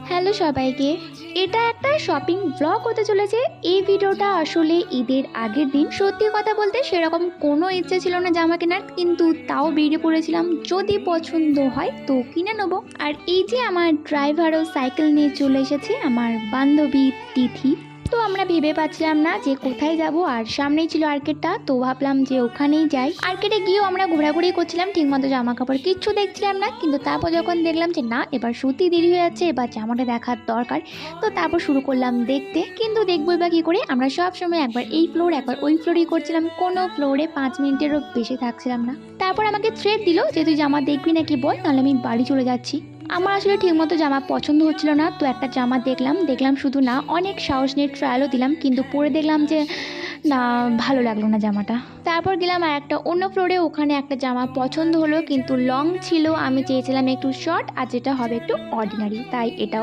Hello সবাইকে। এটা একটা শপিং ব্লগ হতে চলেছে। এই ভিডিওটা আসলে ঈদের আগের দিন। সত্যি কথা বলতে সেরকম কোনো ইচ্ছে ছিল না জামা কেনার, কিন্তু তাও বেরিয়ে পড়েছিলাম, যদি পছন্দ হয় তো কিনে নেবো। আর এই যে আমার ড্রাইভারও সাইকেল নিয়ে চলে এসেছে, আমার বান্ধবী তিথি। তো আমরা ভেবে পাচ্ছিলাম না যে কোথায় যাব, আর সামনেই ছিল আর্কেডটা, তো ভাবলাম যে ওখানেই যাই। আর্কেডে গিয়েও আমরা ঘোরাঘুরি করছিলাম, ঠিকমতো জামা কাপড় কিচ্ছু দেখছিলাম না, কিন্তু তারপর যখন দেখলাম যে না, এবার সত্যি দেরি হয়ে যাচ্ছে, এবার জামাটা দেখার দরকার, তো তারপর শুরু করলাম দেখতে। কিন্তু দেখবো বা কী করে, আমরা সব সময় একবার এই ফ্লোর একবার ওই ফ্লোরই করছিলাম, কোনো ফ্লোরে 5 মিনিটেরও বেশি থাকছিলাম না। তারপর আমাকে থ্রেট দিল যে তুই জামা দেখবি নাকি বল, নাহলে আমি বাড়ি চলে যাচ্ছি। আমার আসলে ঠিকমতো জামা পছন্দ হচ্ছিল না, তো একটা জামা দেখলাম শুধু না, অনেক সাহস নিয়ে ট্রায়ালও দিলাম, কিন্তু পরে দেখলাম যে না, ভালো লাগলো না জামাটা। তারপর গেলাম আর একটা অন্য ফ্লোরে, ওখানে একটা জামা পছন্দ হলো, কিন্তু লং ছিল, আমি চেয়েছিলাম একটু শর্ট, আর যেটা হবে একটু অর্ডিনারি, তাই এটাও